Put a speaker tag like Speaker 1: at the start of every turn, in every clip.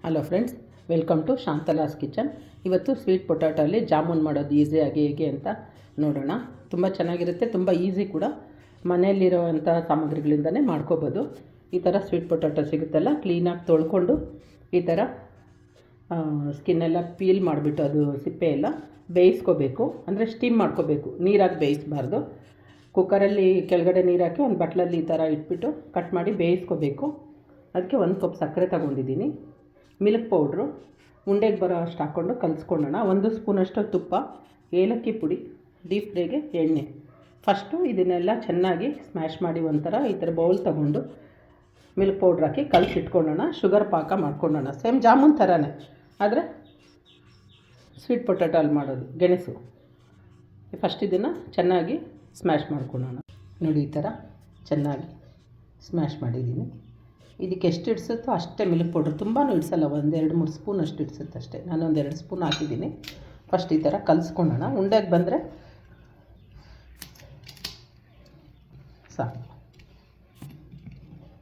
Speaker 1: Hello friends, welcome to ಶಾಂತಲಾಸ್ kitchen. ಇವತ್ತು sweet ಪೊಟ್ಯಾಟೋಲ್ಲಿ ಜಾಮೂನ್ ಮಾಡೋದು ಈಸಿಯಾಗಿ ಹೇಗೆ ಅಂತ ನೋಡೋಣ. ತುಂಬ ಚೆನ್ನಾಗಿರುತ್ತೆ, ತುಂಬ ಈಸಿ ಕೂಡ. ಮನೆಯಲ್ಲಿರೋವಂಥ ಸಾಮಗ್ರಿಗಳಿಂದನೇ ಮಾಡ್ಕೋಬೋದು. ಈ ಥರ ಸ್ವೀಟ್ ಪೊಟ್ಯಾಟೊ ಸಿಗುತ್ತಲ್ಲ, ಕ್ಲೀನಾಗಿ ತೊಳ್ಕೊಂಡು ಈ ಥರ ಸ್ಕಿನ್ನೆಲ್ಲ ಪೀಲ್ ಮಾಡಿಬಿಟ್ಟು ಅದು ಸಿಪ್ಪೆ ಎಲ್ಲ ಬೇಯಿಸ್ಕೋಬೇಕು. ಅಂದರೆ ಸ್ಟೀಮ್ ಮಾಡ್ಕೋಬೇಕು, ನೀರಾಗಿ ಬೇಯಿಸಬಾರ್ದು. ಕುಕ್ಕರಲ್ಲಿ ಕೆಳಗಡೆ ನೀರು ಹಾಕಿ ಒಂದು ಬಟ್ಲಲ್ಲಿ ಈ ಥರ ಇಟ್ಬಿಟ್ಟು ಕಟ್ ಮಾಡಿ ಬೇಯಿಸ್ಕೋಬೇಕು. ಅದಕ್ಕೆ 1 ಕಪ್ ಸಕ್ಕರೆ ತಗೊಂಡಿದ್ದೀನಿ. ಮಿಲ್ಕ್ ಪೌಡ್ರು ಉಂಡೆಗೆ ಬರೋ ಅಷ್ಟು ಹಾಕ್ಕೊಂಡು ಕಲಿಸ್ಕೊಳ್ಳೋಣ. 1 ಸ್ಪೂನಷ್ಟು ತುಪ್ಪ, ಏಲಕ್ಕಿ ಪುಡಿ, ಡೀಪ್ ಫ್ರೈಗೆ ಎಣ್ಣೆ. ಫಸ್ಟು ಇದನ್ನೆಲ್ಲ ಚೆನ್ನಾಗಿ ಸ್ಮ್ಯಾಶ್ ಮಾಡಿ ಒಂಥರ ಈ ಥರ ಬೌಲ್ ತೊಗೊಂಡು ಮಿಲ್ಕ್ ಪೌಡ್ರ್ ಹಾಕಿ ಕಲಸಿಟ್ಕೊಳ್ಳೋಣ. ಶುಗರ್ ಪಾಕ ಮಾಡ್ಕೊಳ್ಳೋಣ. ಸೇಮ್ ಜಾಮೂನ್ ಥರನೇ, ಆದರೆ ಸ್ವೀಟ್ ಪೊಟ್ಯಾಟೊ ಅಲ್ಲಿ ಮಾಡೋದು ಗೆಣಸು. ಫಸ್ಟ್ ಇದನ್ನು ಚೆನ್ನಾಗಿ ಸ್ಮ್ಯಾಶ್ ಮಾಡ್ಕೊಳ್ಳೋಣ. ನೋಡಿ, ಈ ಥರ ಚೆನ್ನಾಗಿ ಸ್ಮ್ಯಾಶ್ ಮಾಡಿದ್ದೀನಿ. ಇದಕ್ಕೆ ಎಷ್ಟು ಇಡಿಸುತ್ತೋ ಅಷ್ಟೇ ಮಿಲ್ಕ್ ಪೌಡ್ರ್, ತುಂಬಾ ಇಡಿಸಲ್ಲ, 1-2-3 ಸ್ಪೂನ್ ಅಷ್ಟು ಇಡಿಸುತ್ತೆ ಅಷ್ಟೇ. ನಾನು 1-2 ಸ್ಪೂನ್ ಹಾಕಿದ್ದೀನಿ. ಫಸ್ಟ್ ಈ ಥರ ಕಲಿಸ್ಕೊಳ್ಳೋಣ. ಉಂಡೆಗೆ ಬಂದರೆ ಸಾಕು.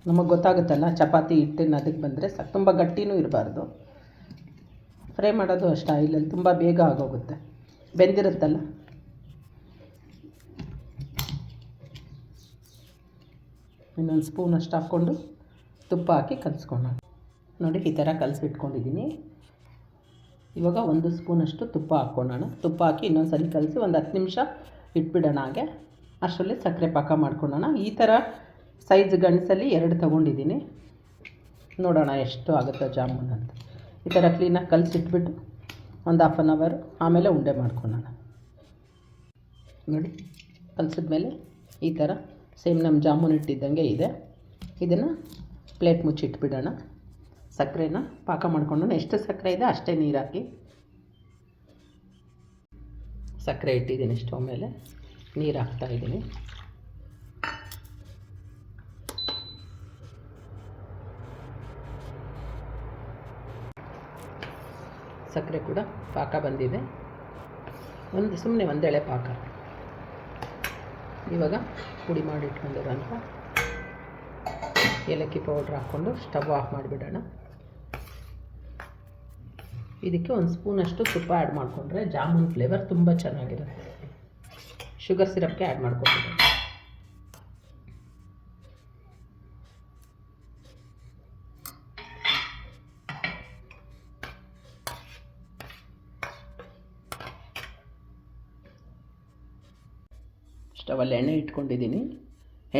Speaker 1: ನಮಗೆ ಗೊತ್ತಾಗುತ್ತಲ್ಲ, ಚಪಾತಿ ಹಿಟ್ಟಿನ ಅದಕ್ಕೆ ಬಂದರೆ ಸಾಕು. ತುಂಬ ಗಟ್ಟಿನೂ ಇರಬಾರ್ದು. ಫ್ರೈ ಮಾಡೋದು ಅಷ್ಟು ಆಯಿಲಲ್ಲಿ ತುಂಬ ಬೇಗ ಆಗೋಗುತ್ತೆ, ಬೆಂದಿರುತ್ತಲ್ಲ. ಇನ್ನೊಂದು ಸ್ಪೂನ್ ಅಷ್ಟು ಹಾಕ್ಕೊಂಡು ತುಪ್ಪ ಹಾಕಿ ಕಲಿಸ್ಕೊಳ್ಳೋಣ. ನೋಡಿ, ಈ ಥರ ಕಲಸಿಟ್ಕೊಂಡಿದ್ದೀನಿ. ಇವಾಗ 1 ಸ್ಪೂನಷ್ಟು ತುಪ್ಪ ಹಾಕ್ಕೊಳ್ಳೋಣ. ತುಪ್ಪ ಹಾಕಿ ಇನ್ನೊಂದು ಸಲ ಕಲಸಿ ಒಂದು 10 ನಿಮಿಷ ಇಟ್ಬಿಡೋಣ. ಹಾಗೆ ಅಷ್ಟರಲ್ಲಿ ಸಕ್ಕರೆ ಪಾಕ ಮಾಡ್ಕೊಳ್ಳೋಣ. ಈ ಥರ ಸೈಜ್ ಗಣಸಲ್ಲಿ 2 ತೊಗೊಂಡಿದ್ದೀನಿ. ನೋಡೋಣ ಎಷ್ಟು ಆಗುತ್ತೋ ಜಾಮೂನ್ ಅಂತ. ಈ ಥರ ಕ್ಲೀನಾಗಿ ಕಲಸಿಟ್ಬಿಟ್ಟು ಒಂದು 1/2 ಅವರ್ ಆಮೇಲೆ ಉಂಡೆ ಮಾಡ್ಕೊಳ್ಳೋಣ. ನೋಡಿ, ಕಲಸಿದ್ಮೇಲೆ ಈ ಥರ ಸೇಮ್ ನಮ್ಮ ಜಾಮೂನ್ ಇಟ್ಟಿದ್ದಂಗೆ ಇದೆ. ಇದನ್ನು ಪ್ಲೇಟ್ ಮುಚ್ಚಿಟ್ಬಿಡೋಣ. ಸಕ್ಕರೆನ ಪಾಕ ಮಾಡ್ಕೊಂಡು, ಎಷ್ಟು ಸಕ್ಕರೆ ಇದೆ ಅಷ್ಟೇ ನೀರು ಹಾಕಿ ಸಕ್ಕರೆ ಇಟ್ಟಿದ್ದೀನಿ. ಸ್ಟವ್ ಮೇಲೆ ನೀರು ಹಾಕ್ತಾಯಿದ್ದೀನಿ. ಸಕ್ಕರೆ ಕೂಡ ಪಾಕ ಬಂದಿದೆ. ಸುಮ್ಮನೆ ಒಂದೆಳೆ ಪಾಕ. ಇವಾಗ ಪುಡಿ ಮಾಡಿ ಇಟ್ಕೊಂಡಿರೋಂಥ ಏಲಕ್ಕಿ ಪೌಡ್ರ್ ಹಾಕ್ಕೊಂಡು ಸ್ಟವ್ ಆಫ್ ಮಾಡಿಬಿಡೋಣ. ಇದಕ್ಕೆ 1 ಸ್ಪೂನಷ್ಟು ತುಪ್ಪ ಆ್ಯಡ್ ಮಾಡಿಕೊಂಡ್ರೆ ಜಾಮೂನ್ ಫ್ಲೇವರ್ ತುಂಬ ಚೆನ್ನಾಗಿರುತ್ತೆ. Sugar ಸಿರಪ್ಗೆ add ಮಾಡ್ಕೊಬಿಡೋಣ. ಸ್ಟವಲ್ಲಿ ಎಣ್ಣೆ ಇಟ್ಕೊಂಡಿದ್ದೀನಿ.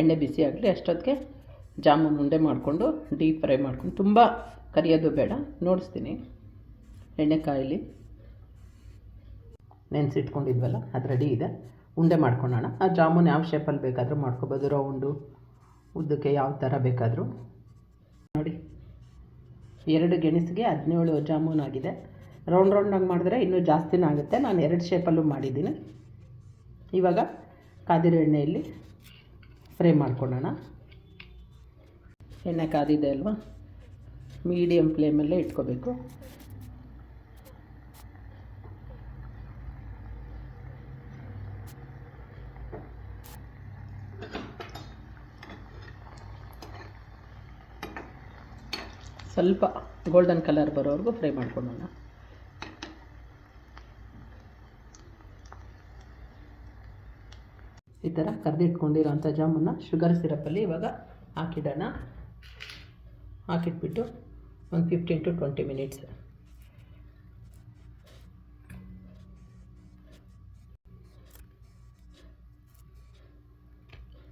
Speaker 1: ಎಣ್ಣೆ ಬಿಸಿ ಆಗಲಿ, ಅಷ್ಟೊತ್ತಿಗೆ ಜಾಮೂನ್ ಉಂಡೆ ಮಾಡಿಕೊಂಡು ಡೀಪ್ ಫ್ರೈ ಮಾಡ್ಕೊಂಡು, ತುಂಬ ಕರಿಯೋದು ಬೇಡ, ನೋಡಿಸ್ತೀನಿ. ಎಣ್ಣೆ ಕಾಯಿಲಿ, ನೆನೆಸಿಟ್ಕೊಂಡಿದ್ವಲ್ಲ ಅದು ರೆಡಿ ಇದೆ. ಉಂಡೆ ಮಾಡ್ಕೊಳ್ಳೋಣ. ಆ ಜಾಮೂನ್ ಯಾವ ಶೇಪಲ್ಲಿ ಬೇಕಾದರೂ ಮಾಡ್ಕೊಬೋದು, ರೌಂಡು, ಉದ್ದಕ್ಕೆ ಯಾವ ಥರ ಬೇಕಾದರೂ. ನೋಡಿ, 2 ಗೆಣಸಿಗೆ 17 ಜಾಮೂನ್ ಆಗಿದೆ. ರೌಂಡಾಗಿ ಮಾಡಿದ್ರೆ ಇನ್ನೂ ಜಾಸ್ತಿನೇ ಆಗುತ್ತೆ. ನಾನು 2 ಶೇಪಲ್ಲೂ ಮಾಡಿದ್ದೀನಿ. ಇವಾಗ ಕಾದಿರೋ ಎಣ್ಣೆಯಲ್ಲಿ ಫ್ರೈ ಮಾಡ್ಕೊಳ್ಳೋಣ. ಎಣ್ಣೆ ಕಾದಿದೆ ಅಲ್ವಾ, ಮೀಡಿಯಮ್ ಫ್ಲೇಮಲ್ಲೇ ಇಟ್ಕೋಬೇಕು. ಸ್ವಲ್ಪ ಗೋಲ್ಡನ್ ಕಲರ್ ಬರೋವರೆಗೂ ಫ್ರೈ ಮಾಡ್ಕೊಳ್ಳೋಣ. ಈ ಥರ ಕರೆದಿಟ್ಕೊಂಡಿರೋಂಥ ಜಾಮೂನ್ನ ಶುಗರ್ ಸಿರಪ್ಪಲ್ಲಿ ಇವಾಗ ಹಾಕಿಡೋಣ. ಹಾಕಿಟ್ಬಿಟ್ಟು ಒಂದು 15-20 ಮಿನಿಟ್ಸ್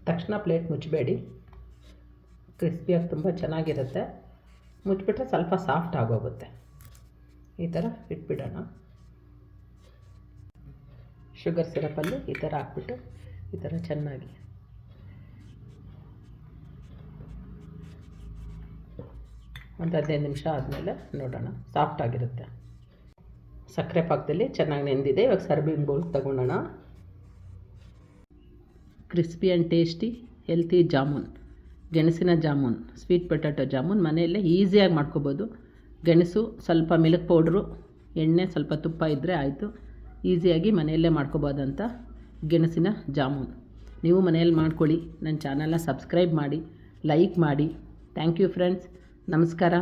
Speaker 1: ತಕ್ಷಣ ಪ್ಲೇಟ್ ಮುಚ್ಚಬೇಡಿ. ಕ್ರಿಸ್ಪಿಯಾಗಿ ತುಂಬ ಚೆನ್ನಾಗಿರುತ್ತೆ. ಮುಚ್ಚಿಬಿಟ್ರೆ ಸ್ವಲ್ಪ ಸಾಫ್ಟ್ ಆಗೋಗುತ್ತೆ. ಈ ಥರ ಇಟ್ಬಿಡೋಣ. ಶುಗರ್ ಸಿರಪಲ್ಲಿ ಈ ಥರ ಹಾಕ್ಬಿಟ್ಟು ಈ ಥರ ಚೆನ್ನಾಗಿ ಒಂದು 15 ನಿಮಿಷ ಆದಮೇಲೆ ನೋಡೋಣ, ಸಾಫ್ಟ್ ಆಗಿರುತ್ತೆ. ಸಕ್ಕರೆ ಪಾಕದಲ್ಲಿ ಚೆನ್ನಾಗಿ ನೆಂದಿದೆ. ಇವಾಗ ಸರ್ವಿಂಗ್ ಬೌಲ್ ತಗೊಳ್ಳೋಣ. Crispy and tasty healthy jamun, ಗೆಣಸಿನ ಜಾಮೂನ್, ಸ್ವೀಟ್ ಪೊಟ್ಯಾಟೊ ಜಾಮೂನ್ ಮನೆಯಲ್ಲೇ ಈಸಿಯಾಗಿ ಮಾಡ್ಕೋಬೋದು. ಗೆಣಸು, ಸ್ವಲ್ಪ ಮಿಲ್ಕ್ ಪೌಡ್ರು, ಎಣ್ಣೆ, ಸ್ವಲ್ಪ ತುಪ್ಪ ಇದ್ದರೆ ಆಯಿತು. ಈಸಿಯಾಗಿ ಮನೆಯಲ್ಲೇ ಮಾಡ್ಕೋಬೋದಂಥ ಗೆಣಸಿನ ಜಾಮೂನ್. ನೀವು ಮನೆಯಲ್ಲಿ ಮಾಡ್ಕೊಳ್ಳಿ. ನನ್ನ ಚಾನಲ್ನ ಸಬ್ಸ್ಕ್ರೈಬ್ ಮಾಡಿ, ಲೈಕ್ ಮಾಡಿ. Thank you friends. ನಮಸ್ಕಾರ.